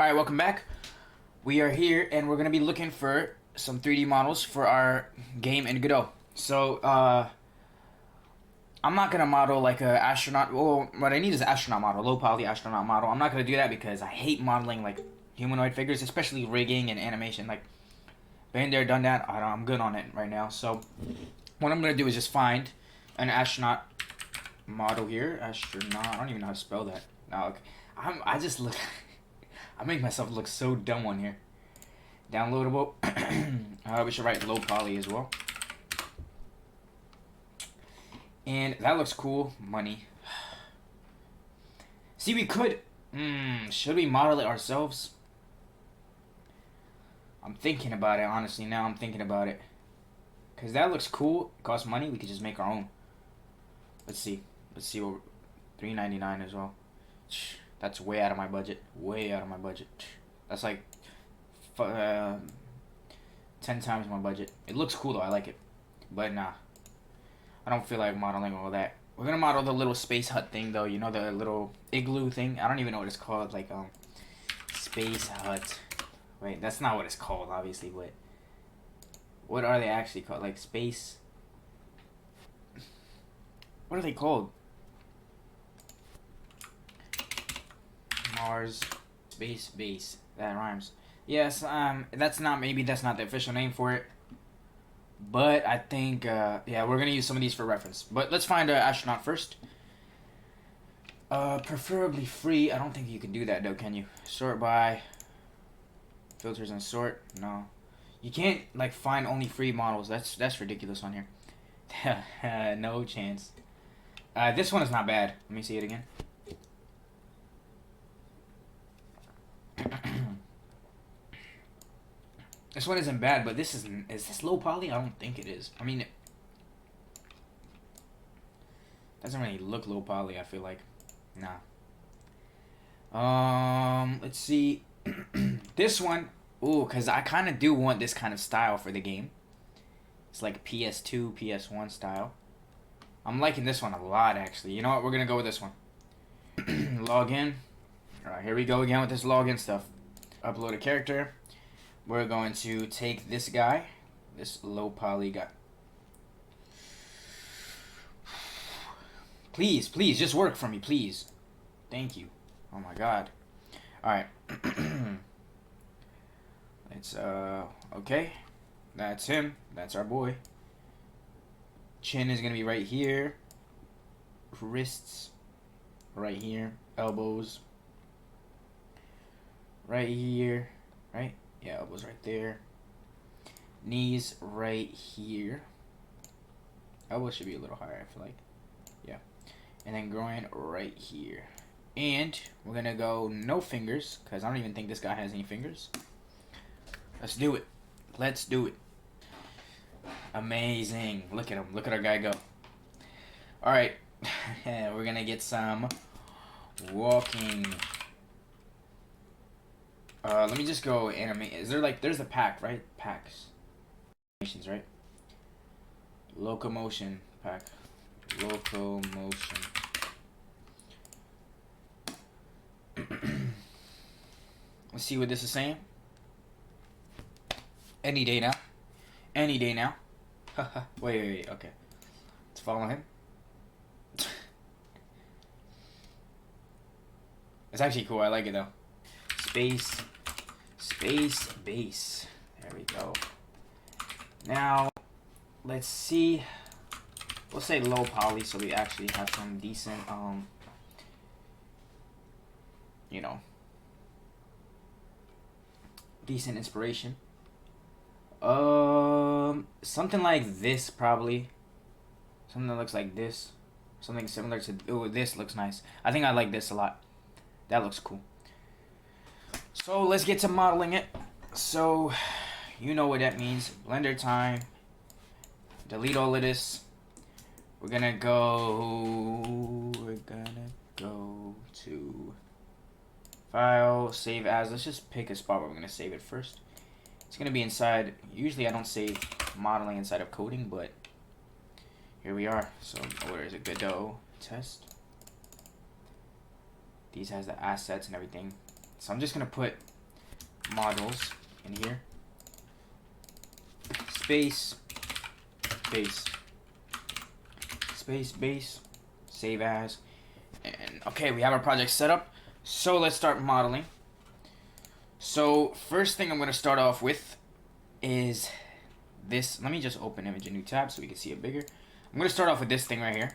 Alright, welcome back. We are here and we're going to be looking for some 3D models for our game in Godot. So, I'm not going to model like a astronaut. Well, what I need is an astronaut model, low poly astronaut model. I'm not going to do that because I hate modeling like humanoid figures, especially rigging and animation. Like, been there, done that. I'm good on it right now. So, what I'm going to do is just find an astronaut model here. Astronaut. I don't even know how to spell that. No, okay. I just look... I make myself look so dumb on here. Downloadable. We should write low poly as well. And that looks cool. Money. See, we could... should we model it ourselves? I'm thinking about it, honestly. Now I'm thinking about it. Because that looks cool. It costs money. We could just make our own. Let's see. Let's see what... $3.99 as well. That's way out of my budget. Way out of my budget. That's like 10 times my budget. It looks cool though. I like it. But nah. I don't feel like modeling all that. We're gonna model the little space hut thing though. You know, the little igloo thing? I don't even know what it's called. Like, space hut. Wait, that's not what it's called, obviously. But what are they actually called? Like, space... What are they called? Mars space base. That rhymes. Yes, that's not the official name for it. But I think yeah, we're gonna use some of these for reference. But let's find an astronaut first. Preferably free. I don't think you can do that though, can you? Sort by filters and sort. No. You can't like find only free models. That's ridiculous on here. No chance. This one is not bad. Let me see it again. This one isn't bad, but is this low poly? I don't think it is. I mean, it doesn't really look low poly, I feel like. Nah. Let's see. This one, ooh, because I kind of do want this kind of style for the game. It's like PS2, PS1 style. I'm liking this one a lot, actually. You know what? We're going to go with this one. Log in. Alright, here we go again with this login stuff. Upload a character. We're going to take this guy. This low poly guy. Please, please, just work for me, please. Thank you. Oh my god. Alright. It's, okay. That's him. That's our boy. Chin is going to be right here. Wrists. Right here. Elbows. Right here, right? Yeah, elbows right there. Knees right here. Elbows should be a little higher, I feel like. Yeah. And then groin right here. And we're gonna go no fingers, because I don't even think this guy has any fingers. Let's do it. Let's do it. Amazing. Look at him. Look at our guy go. Alright. We're gonna get some walking. Let me just go animate. Is there like, there's a pack, right? Packs. Animations, right? Locomotion pack. Locomotion. Let's see what this is saying. Any day now. Any day now. wait, okay. Let's follow him. It's actually cool, I like it though. Space base. There we go. Now, let's see. We'll say low poly so we actually have some decent, you know, decent inspiration. Something like this probably. Something that looks like this. Something similar to, oh, this looks nice. I think I like this a lot. That looks cool. So let's get to modeling it. So you know what that means. Blender time. Delete all of this. We're gonna go to file, save as. Let's just pick a spot where we're gonna save it first. It's gonna be inside. Usually I don't save modeling inside of coding, but here we are. So where is it? Godot test. These has the assets and everything. So I'm just gonna put models in here. Space, base, space, base, save as. And okay, we have our project set up. So let's start modeling. So first thing I'm going to start off with is this. Let me just open image a new tab so we can see it bigger. I'm going to start off with this thing right here.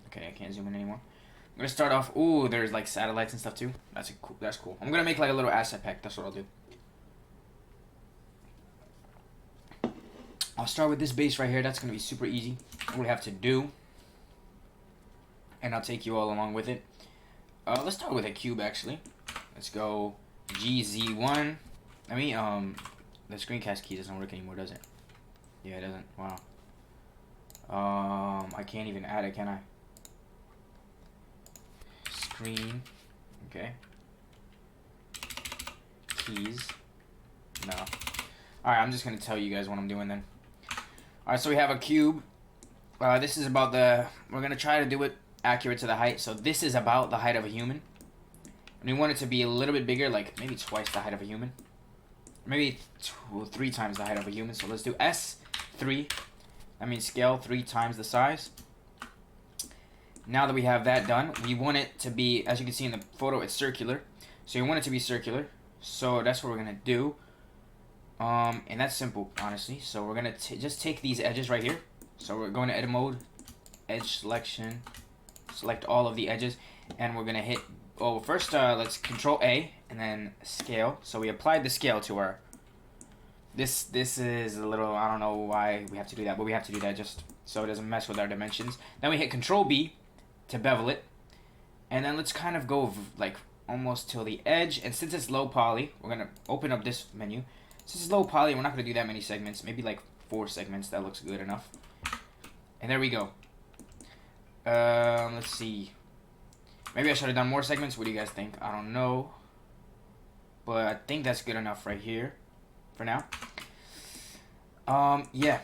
Okay, I can't zoom in anymore. I'm going to start off. Ooh, there's like satellites and stuff too. That's cool. That's cool. I'm going to make like a little asset pack. That's what I'll do. I'll start with this base right here. That's going to be super easy. All we have to do, and I'll take you all along with it. Let's start with a cube actually. Let's go GZ1. I mean, the screencast key doesn't work anymore, does it? Yeah, it doesn't. Wow. I can't even add it, can I? Screen. Okay. Keys. No. Alright, I'm just going to tell you guys what I'm doing then. Alright, so we have a cube. This is about the... We're going to try to do it accurate to the height. So this is about the height of a human. And we want it to be a little bit bigger, like maybe twice the height of a human. Maybe 3 times the height of a human. So let's do S3. That means scale 3 times the size. Now that we have that done, we want it to be, as you can see in the photo, it's circular. So you want it to be circular. So that's what we're going to do. And that's simple, honestly. So we're going to just take these edges right here. So we're going to edit mode, edge selection, select all of the edges, and we're going to hit, oh, first let's control A and then scale. So we applied the scale to our, this is a little, I don't know why we have to do that, but we have to do that just so it doesn't mess with our dimensions. Then we hit control B to bevel it, and then let's kind of go like almost till the edge. And since it's low poly, we're going to open up this menu. Since it's low poly, we're not going to do that many segments, maybe like 4 segments. That looks good enough. And there we go. Let's see. Maybe I should have done more segments. What do you guys think? I don't know. But I think that's good enough right here for now. Yeah.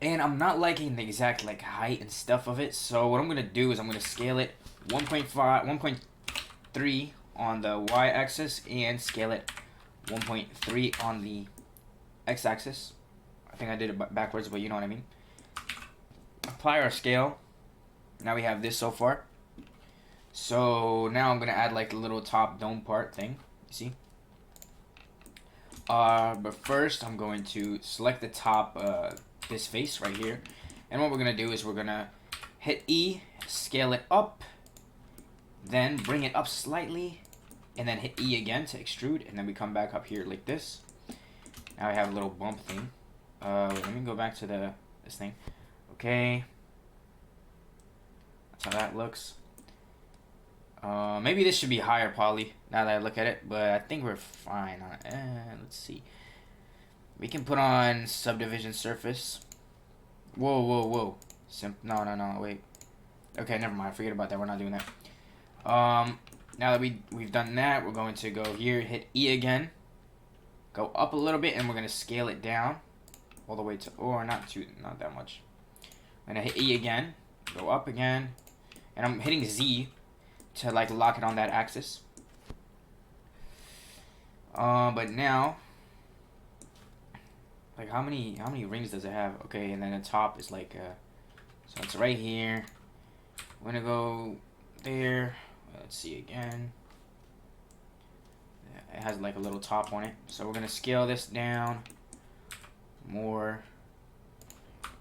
And I'm not liking the exact like height and stuff of it. So what I'm going to do is I'm going to scale it 1.3 on the y-axis and scale it 1.3 on the x-axis. I think I did it backwards, but you know what I mean. Apply our scale. Now we have this so far. So now I'm going to add like a little top dome part thing. You see? But first I'm going to select the top, this face right here. And what we're going to do is we're going to hit E, scale it up, then bring it up slightly, and then hit E again to extrude, and then we come back up here like this. Now I have a little bump thing. Let me go back to this thing. Okay. That's how that looks. Maybe this should be higher poly now that I look at it, but I think we're fine on it. Let's see. We can put on subdivision surface. Whoa, whoa, whoa. No, wait. Okay, never mind. Forget about that. We're not doing that. Now that we've done that, we're going to go here, hit E again, go up a little bit, and we're going to scale it down all the way to, or not that much. I'm going to hit E again, go up again, and I'm hitting Z to like lock it on that axis. But now, like how many rings does it have? Okay, and then the top is like, so it's right here. We're going to go there. Let's see again. It has like a little top on it. So we're going to scale this down more.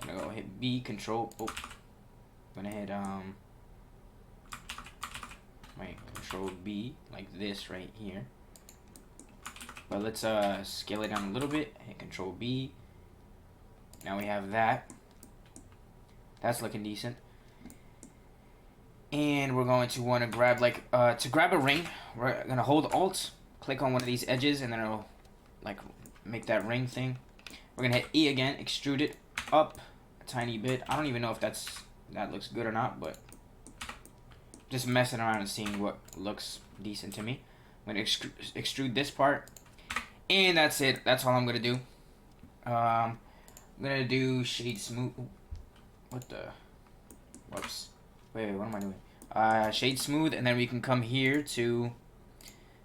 I'm going to go hit B, control. Oh. I'm going to hit, control B, like this right here. But let's scale it down a little bit. Hit control B. Now we have that. That's looking decent. And we're going to want to grab like, to grab a ring, we're going to hold Alt, click on one of these edges, and then it'll like make that ring thing. We're going to hit E again, extrude it up a tiny bit. I don't even know if that looks good or not, but just messing around and seeing what looks decent to me. I'm going to extrude this part. And that's it. That's all I'm going to do. I'm going to do shade smooth. What the? Whoops. Wait, what am I doing? Shade smooth, and then we can come here to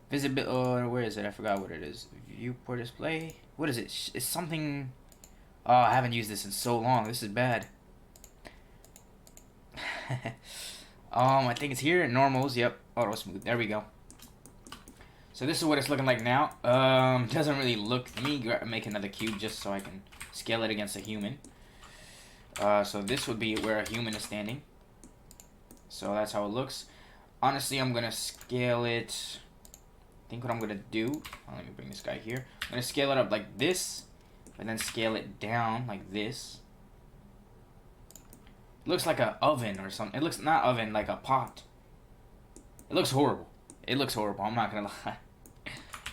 Visibility, where is it? I forgot what it is. Viewport display. What is it? It's something. Oh, I haven't used this in so long. This is bad. I think it's here. Normals. Yep. Auto smooth. There we go. So this is what it's looking like now. Doesn't really look. Let me make another cube just so I can scale it against a human. So this would be where a human is standing. So that's how it looks. Honestly, I'm gonna scale it. I think what I'm gonna do. Let me bring this guy here. I'm gonna scale it up like this, and then scale it down like this. It looks like an oven or something. It looks not oven, like a pot. It looks horrible. It looks horrible. I'm not gonna lie.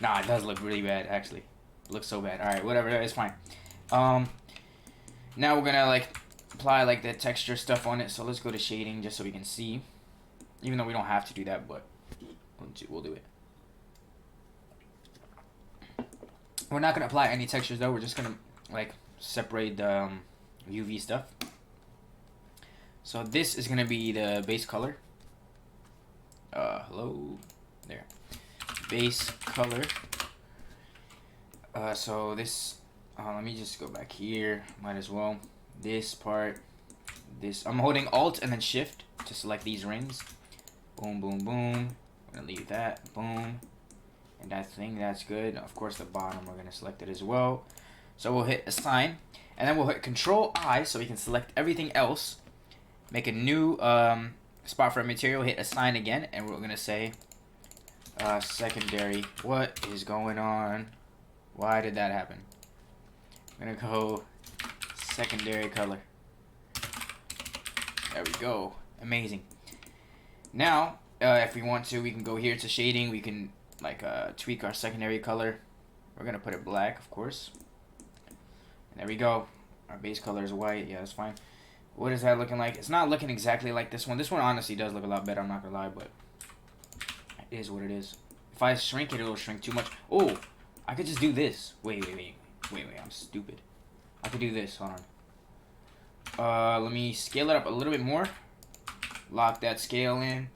Nah, it does look really bad actually. It looks so bad. All right, whatever. It's fine. Now we're gonna like apply like the texture stuff on it. So let's go to shading just so we can see. Even though we don't have to do that, but we'll do it. We're not gonna apply any textures though. We're just gonna like separate the UV stuff. So this is gonna be the base color. Hello, there. Base color. So this. Let me just go back here. Might as well. This part. This. I'm holding Alt and then Shift to select these rings. Boom, boom, boom. I'm gonna leave that. Boom. And I think that's good. Of course, the bottom, we're gonna select it as well. So we'll hit Assign, and then we'll hit Control I so we can select everything else. Make a new spot for a material. Hit Assign again, and we're gonna say secondary. What is going on? Why did that happen? I'm gonna go secondary color. There we go. Amazing. Now, if we want to, we can go here to shading. We can like tweak our secondary color. We're gonna put it black, of course. And there we go. Our base color is white. Yeah, that's fine. What is that looking like? It's not looking exactly like this one. This one honestly does look a lot better. I'm not gonna lie, but it is what it is. If I shrink it, it'll shrink too much. Oh, I could just do this. Wait. I'm stupid. I could do this. Hold on. Let me scale it up a little bit more. Lock that scale in.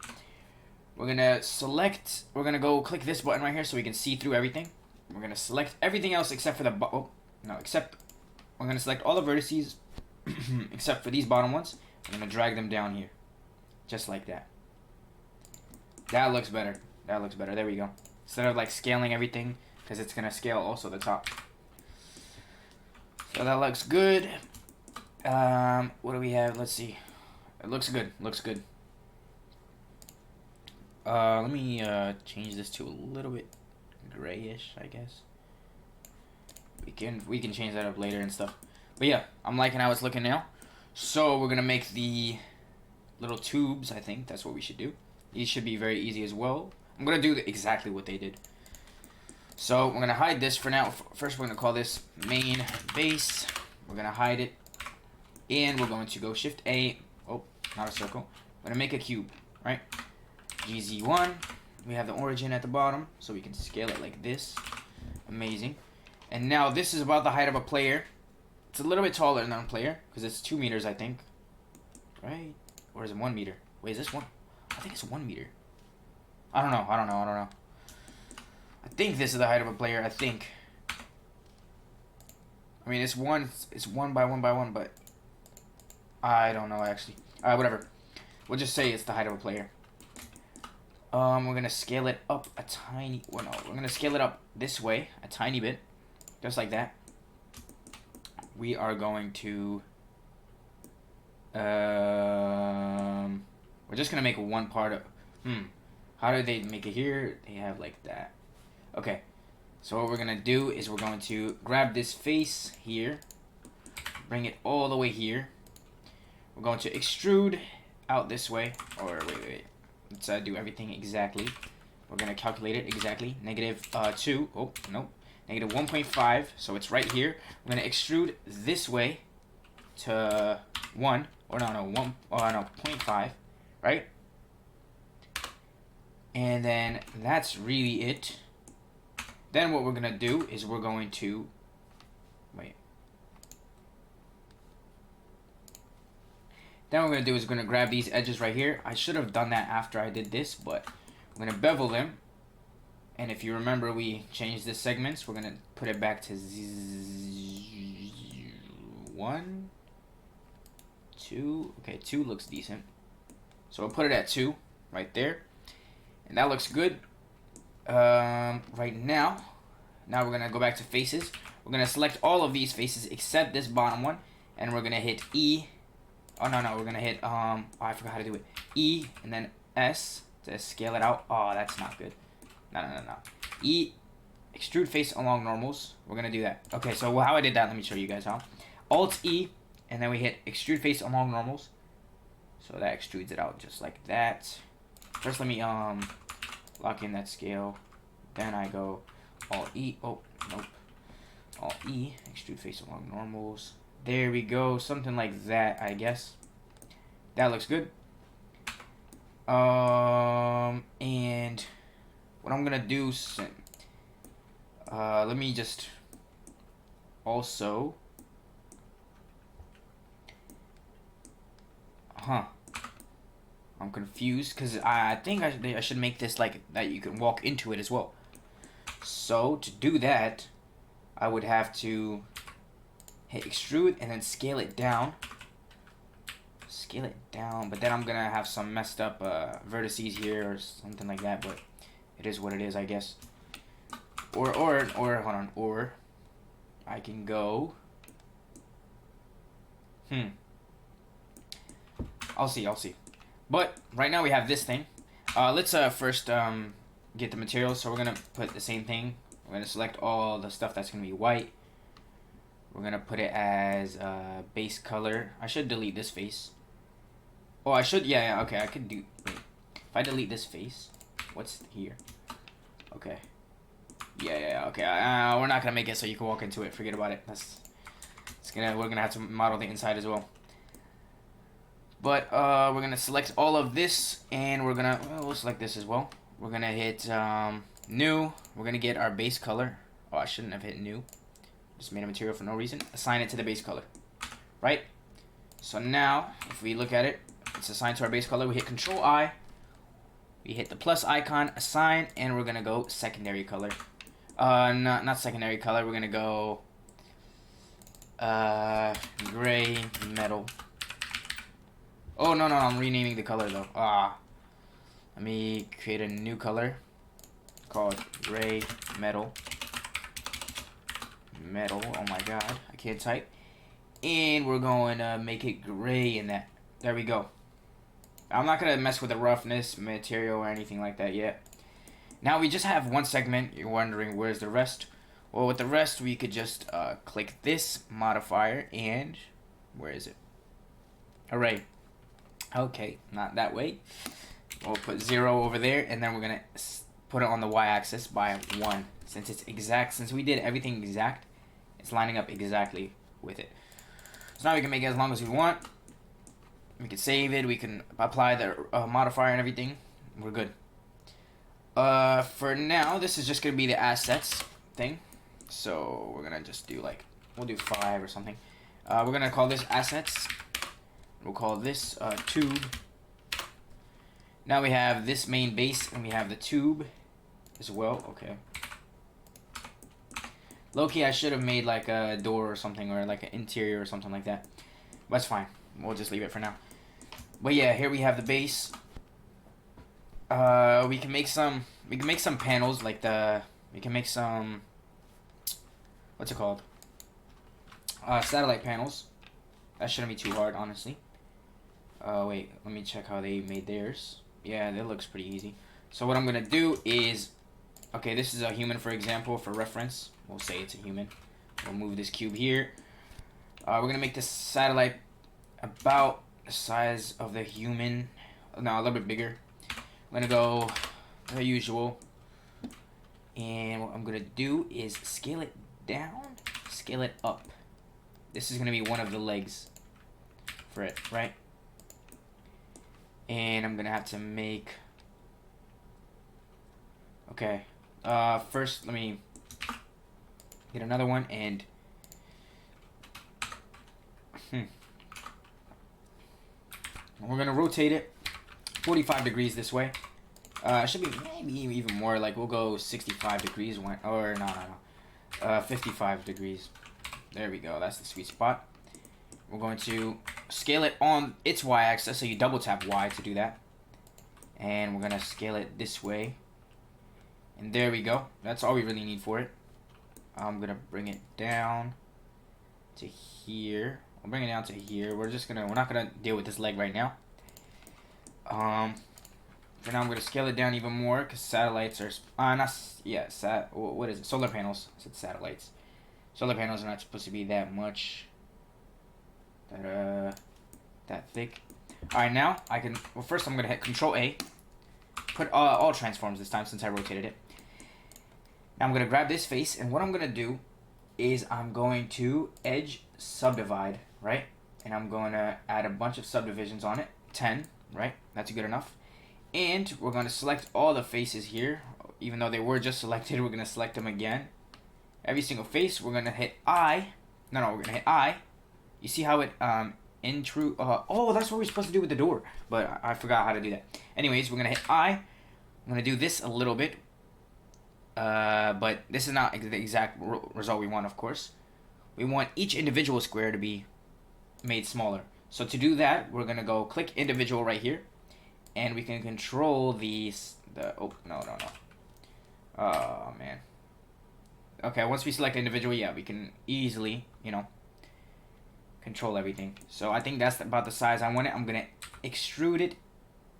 We're gonna select. We're gonna go click this button right here so we can see through everything. We're gonna select everything else except for the we're gonna select all the vertices except for these bottom ones. I'm gonna drag them down here, just like that. That looks better. That looks better. There we go. Instead of like scaling everything, because it's gonna scale also the top. So that looks good. What do we have? Let's see. It looks good. Looks good. Let me change this to a little bit grayish, I guess. We can change that up later and stuff. But yeah, I'm liking how it's looking now. So we're gonna make the little tubes. I think that's what we should do. These should be very easy as well. I'm gonna do exactly what they did. So we're gonna hide this for now. First, we're gonna call this main base. We're gonna hide it, and we're going to go Shift A. Oh, not a circle. We're gonna make a cube, right? GZ1. We have the origin at the bottom, so we can scale it like this. Amazing. And now this is about the height of a player. It's a little bit taller than a player because it's 2 meters, I think. Right? Or is it 1 meter? Wait, is this one? I think it's 1 meter. I don't know. I think this is the height of a player. I think. I mean, it's one by one, but I don't know actually. Whatever. We'll just say it's the height of a player. We're gonna scale it up a tiny. Well, no, we're gonna scale it up this way a tiny bit, just like that. We are going to. We're just gonna make one part of. How do they make it here? They have like that. Okay. So what we're gonna do is we're going to grab this face here, bring it all the way here. We're going to extrude out this way, or wait. Let's do everything exactly. We're gonna calculate it exactly. -2. Oh no, -1.5. So it's right here. We're gonna extrude this way to 1, or no 1. Oh no, 0.5, right? And then that's really it. Then what we're gonna do is we're going to wait. Then what we're gonna do is we're gonna grab these edges right here. I should have done that after I did this, but I'm gonna bevel them, And if you remember, we changed the segments. We're gonna put it back to 1, 2. Okay, 2 looks decent. So we'll put it at 2 right there, and that looks good. Right now we're gonna go back to faces. We're gonna select all of these faces except this bottom one, and we're gonna hit E. Oh no, we're gonna hit I forgot how to do it. E and then S to scale it out. Oh, that's not good. No. E, extrude face along normals. We're gonna do that. Okay, so how I did that, let me show you guys how. Alt E, and then we hit extrude face along normals. So that extrudes it out just like that. First, let me lock in that scale. Then I go Alt E. Oh, nope. Alt E, extrude face along normals. There we go. Something like that, I guess. That looks good. And what I'm gonna do, let me just also, I'm confused because I think I should make this like that you can walk into it as well. So to do that, I would have to hit extrude and then scale it down. But then I'm gonna have some messed up vertices here or something like that, but it is what it is, I guess. Or hold on, or I can go I'll see. But right now we have this thing. Let's first get the materials. So we're gonna put the same thing. We're gonna select all the stuff that's gonna be white. We're gonna put it as base color. I should delete this face. Oh, I should. Yeah. Okay, I could do. Wait. If I delete this face, what's here? Okay. Yeah. Okay. We're not gonna make it so you can walk into it. Forget about it. We're gonna have to model the inside as well. But we're gonna select all of this, and we'll select this as well. We're gonna hit new. We're gonna get our base color. Oh, I shouldn't have hit new. Just made a material for no reason. Assign it to the base color, right? So now, if we look at it, it's assigned to our base color. We hit Control I. We hit the plus icon, assign, and we're gonna go secondary color. Not secondary color. We're gonna go gray metal. Oh no, I'm renaming the color though. Let me create a new color called gray metal. Oh my god, I can't type. And we're going to make it gray in that. There we go. I'm not going to mess with the roughness, material, or anything like that yet. Now we just have one segment. You're wondering where's the rest? Well, with the rest, we could just click this modifier and where is it? Array. Okay, not that way. We'll put 0 over there, and then we're going to put it on the y-axis by 1. Since it's exact, since we did everything exact, it's lining up exactly with it. So now we can make it as long as we want. We can save it. We can apply the modifier and everything. We're good. For now, this is just going to be the assets thing. So we're going to just do we'll do 5 or something. We're going to call this assets. We'll call this tube. Now we have this main base and we have the tube as well. Okay. Low-key, I should have made like a door or something, or like an interior or something like that. But that's fine. We'll just leave it for now. But yeah, here we have the base. We can make some panels we can make some, what's it called? Satellite panels. That shouldn't be too hard, honestly. Wait, let me check how they made theirs. Yeah, that looks pretty easy. So what I'm gonna do is, okay, this is a human, for example, for reference. We'll say it's a human. We'll move this cube here. We're gonna make this satellite about the size of the human. No, a little bit bigger. I'm gonna go the usual. And what I'm gonna do is scale it down, scale it up. This is gonna be one of the legs for it, right? And I'm gonna have to make, okay, first let me get another one, and we're gonna rotate it 45 degrees this way. It should be maybe even more. Like we'll go 65 degrees. Or no. 55 degrees. There we go. That's the sweet spot. We're going to scale it on its y-axis. So you double tap Y to do that. And we're gonna scale it this way. And there we go. That's all we really need for it. I'm gonna bring it down to here. I'll bring it down to here. We're not gonna deal with this leg right now. For now, I'm gonna scale it down even more because satellites are what is it? Solar panels. I said satellites. Solar panels are not supposed to be that much. That thick. All right, now I can. Well, first I'm gonna hit Control A. Put all transforms this time since I rotated it. Now I'm gonna grab this face, and what I'm gonna do is I'm going to edge subdivide, right? And I'm going to add a bunch of subdivisions on it. 10, right? That's good enough. And we're going to select all the faces here. Even though they were just selected, we're going to select them again. Every single face, we're going to hit I. We're going to hit I. You see how it intrude? Oh, that's what we're supposed to do with the door. But I forgot how to do that. Anyways, we're going to hit I. I'm going to do this a little bit. But this is not the exact result we want, of course. We want each individual square to be made smaller. So to do that, we're going to go click individual right here. And we can control oh, no. Oh, man. Okay, once we select individual, yeah, we can easily, control everything. So I think that's about the size I want it. I'm going to extrude it,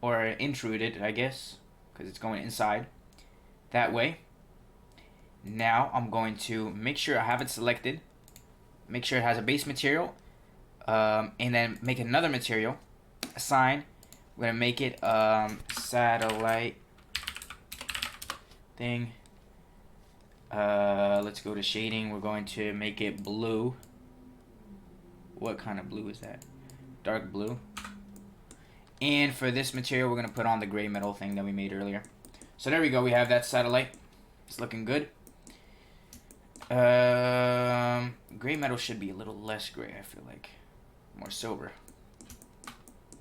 or intrude it, I guess, because it's going inside. That way. Now I'm going to make sure I have it selected. Make sure it has a base material. And then make another material. Assign. We're going to make it satellite thing. Let's go to shading. We're going to make it blue. What kind of blue is that? Dark blue. And for this material, we're going to put on the gray metal thing that we made earlier. So there we go. We have that satellite. It's looking good. Gray metal should be a little less gray, I feel like. More silver.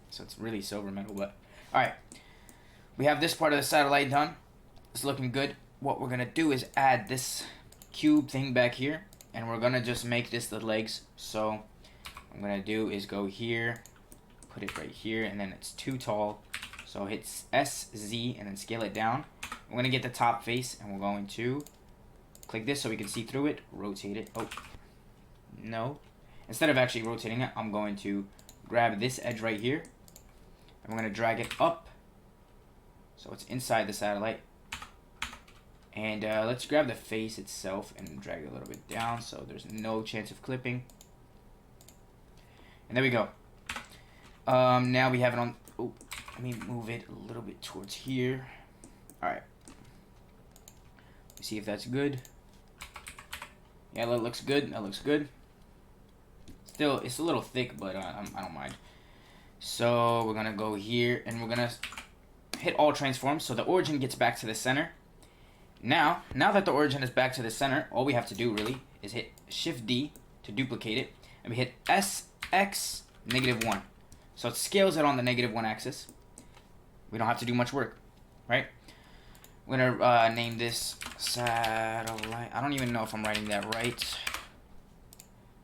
So it's really silver metal, but... Alright. We have this part of the satellite done. It's looking good. What we're going to do is add this cube thing back here. And we're going to just make this the legs. So what I'm going to do is go here. Put it right here. And then it's too tall. So hit S, Z, and then scale it down. I'm going to get the top face. And we're going to click this so we can see through it. Rotate it. Oh. No. Instead of actually rotating it, I'm going to grab this edge right here. I'm going to drag it up so it's inside the satellite. And let's grab the face itself and drag it a little bit down so there's no chance of clipping. And there we go. Now we have it on... Oh, let me move it a little bit towards here. Alright. See if that's good. Yeah, that looks good. That looks good. Still, it's a little thick, but I don't mind. So we're gonna go here and we're gonna hit all transforms so the origin gets back to the center. Now that the origin is back to the center, all we have to do really is hit Shift D to duplicate it, and we hit SX -1. So it scales it on the -1 axis. We don't have to do much work, right? We're gonna name this satellite. I don't even know if I'm writing that right.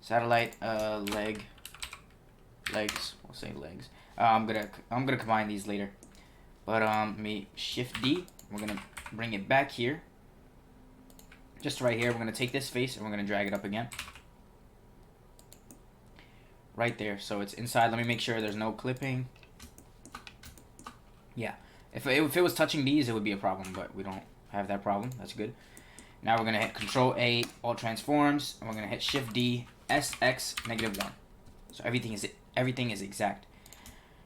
Satellite legs. We'll say legs. I'm gonna combine these later. But me Shift D. We're gonna bring it back here. Just right here. We're gonna take this face and we're gonna drag it up again. Right there. So it's inside. Let me make sure there's no clipping. Yeah. If it was touching these, it would be a problem, but we don't have that problem. That's good. Now we're gonna hit Control A, all transforms, and we're gonna hit Shift D, SX -1. So everything is exact.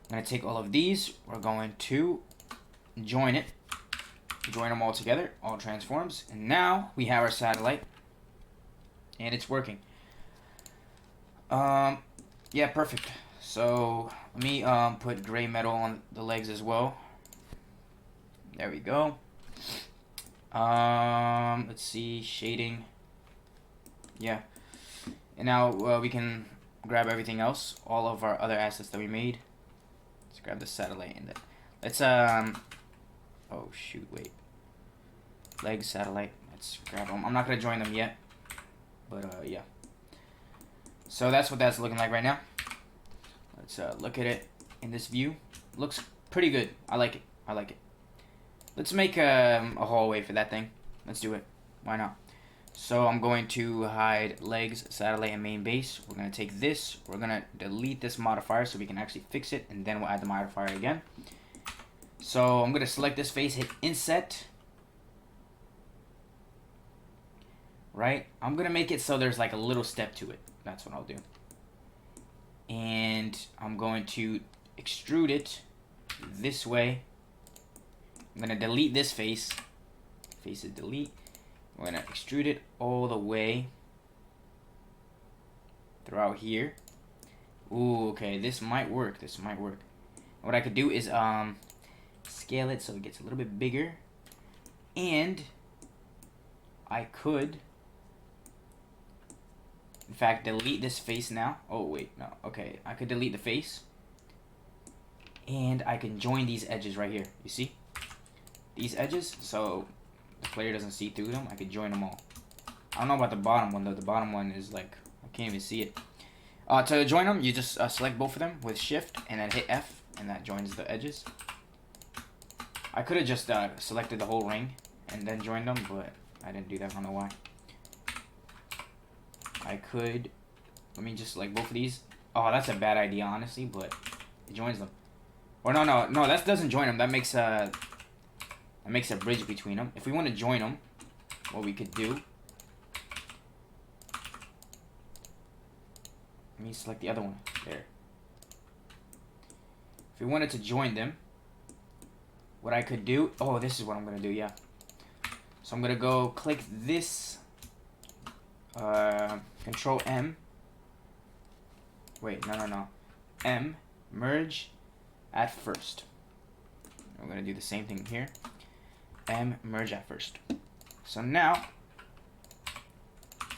I'm gonna take all of these. We're going to join it. Join them all together, all transforms, and now we have our satellite, and it's working. Yeah, perfect. So let me put gray metal on the legs as well. There we go. Let's see, shading. Yeah. And now we can grab everything else, all of our other assets that we made. Let's grab the satellite and let's Oh shoot, wait. Leg satellite. Let's grab them. I'm not gonna join them yet, but yeah. So that's what that's looking like right now. Let's look at it in this view. Looks pretty good. I like it. I like it. Let's make a hallway for that thing. Let's do it. Why not? So I'm going to hide legs, satellite, and main base. We're going to take this. We're going to delete this modifier so we can actually fix it. And then we'll add the modifier again. So I'm going to select this face, hit inset. Right? I'm going to make it so there's like a little step to it. That's what I'll do. And I'm going to extrude it this way. I'm going to delete this face. Face is delete. We're going to extrude it all the way throughout here. Ooh, okay. This might work. This might work. What I could do is scale it so it gets a little bit bigger. And I could, in fact, delete this face now. Oh, wait. No. Okay. I could delete the face. And I can join these edges right here. You see? These edges, so the player doesn't see through them. I could join them all. I don't know about the bottom one though. The bottom one is like, I can't even see it. To join them, you just select both of them with shift and then hit F, and that joins the edges. I could have just selected the whole ring and then joined them, but I didn't do that. I don't know why. I could, let me just select both of these. Oh, that's a bad idea, honestly, but it joins them. Or no, that doesn't join them. That makes a bridge between them. If we want to join them, what we could do, let me select the other one. There. If we wanted to join them, what I could do, oh, this is what I'm going to do, yeah. So I'm going to go click this, Control M. Wait, no. M, merge at first. We're going to do the same thing here. M, merge at first. So now,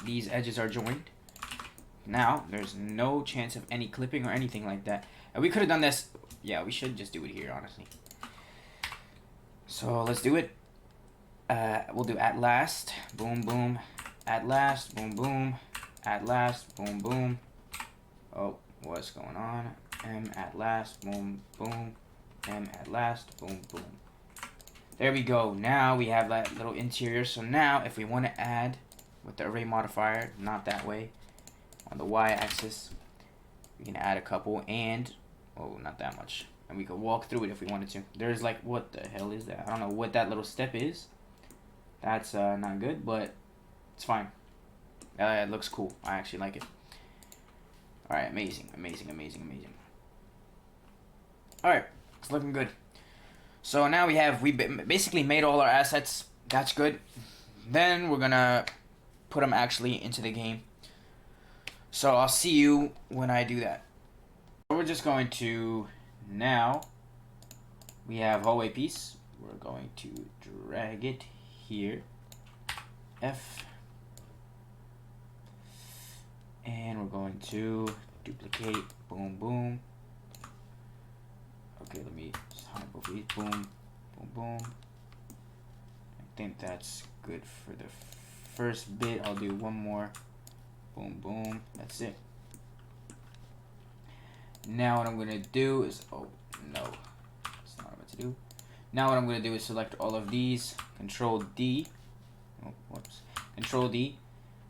these edges are joined. Now, there's no chance of any clipping or anything like that. And we could have done this. Yeah, we should just do it here, honestly. So, let's do it. We'll do at last. Boom, boom. At last. Boom, boom. At last. Boom, boom. Oh, what's going on? M at last. Boom, boom. M at last. Boom, boom. There we go. Now we have that little interior. So now if we want to add with the array modifier, not that way, on the y-axis, we can add a couple and, oh, not that much. And we could walk through it if we wanted to. There's like, what the hell is that? I don't know what that little step is. That's not good, but it's fine. It looks cool. I actually like it. Alright, amazing. Alright, it's looking good. So now we basically made all our assets. That's good. Then we're gonna put them actually into the game. So I'll see you when I do that. We're just going to, now we have hallway piece. We're going to drag it here. F. And we're going to duplicate. Boom, boom. Okay, let me just hide both of these. Boom, boom, boom. I think that's good for the first bit. I'll do one more. Boom, boom. That's it. Now what I'm going to do is, oh, no. That's not what I'm about to do. Now what I'm going to do is select all of these. Control D. Oh, whoops. Control D.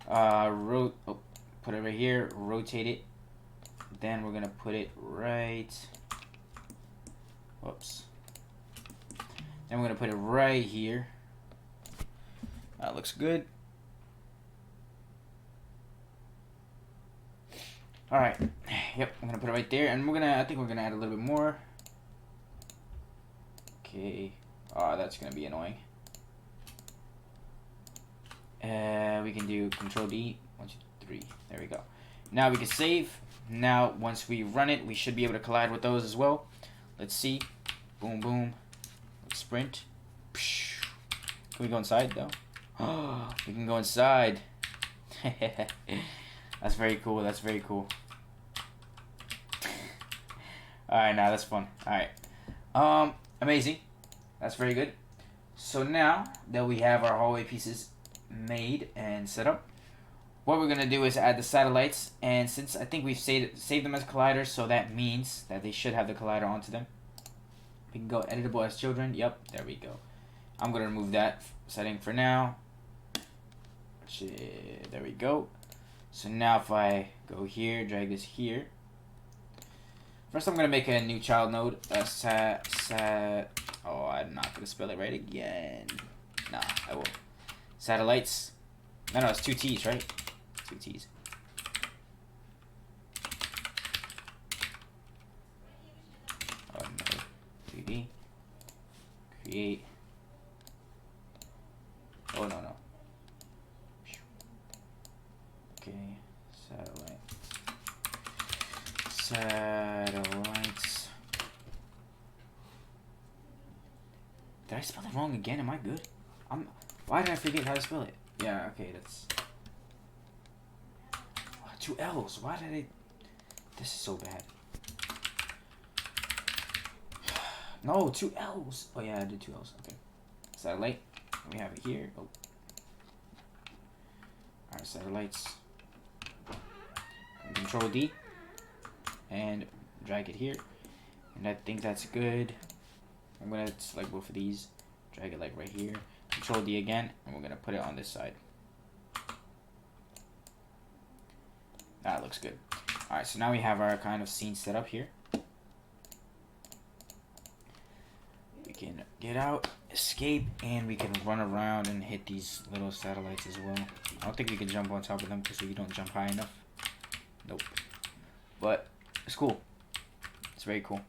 Put it right here. Rotate it. Then we're going to put it right... Whoops. Then we're going to put it right here. That looks good. Alright. Yep, I'm going to put it right there. And I think we're going to add a little bit more. Okay. Oh, that's going to be annoying. We can do Control D. 1, 2, 3. There we go. Now we can save. Now, once we run it, we should be able to collide with those as well. Let's see. Boom, boom. Let's sprint. Can we go inside, though? Oh, we can go inside. That's very cool. That's very cool. Alright, now that's fun. Alright. Amazing. That's very good. So now that we have our hallway pieces made and set up, what we're gonna do is add the satellites. And since I think we've saved them as colliders, so that means that they should have the collider onto them. We can go editable as children. Yep, there we go. I'm gonna remove that setting for now. There we go. So now if I go here, drag this here. First I'm gonna make a new child node. Oh, I'm not gonna spell it right again. Nah, I will. Satellites. No, it's 2 T's, right? 2 T's. Oh no. 3D. Create. Oh no. Okay. Satellites. Did I spell it wrong again? Am I good? Why did I forget how to spell it? Yeah, okay, that's... 2 L's. Why did I... This is so bad. No, 2 L's. Oh yeah, I did 2 L's. Okay. Satellite. We have it here. Oh. Alright, satellites. Control D. And drag it here. And I think that's good. I'm gonna select both of these. Drag it like right here. Control D again. And we're gonna put it on this side. That looks good. Alright, so now we have our kind of scene set up here. We can get out, escape, and we can run around and hit these little satellites as well. I don't think we can jump on top of them because we don't jump high enough. Nope. But it's cool. It's very cool.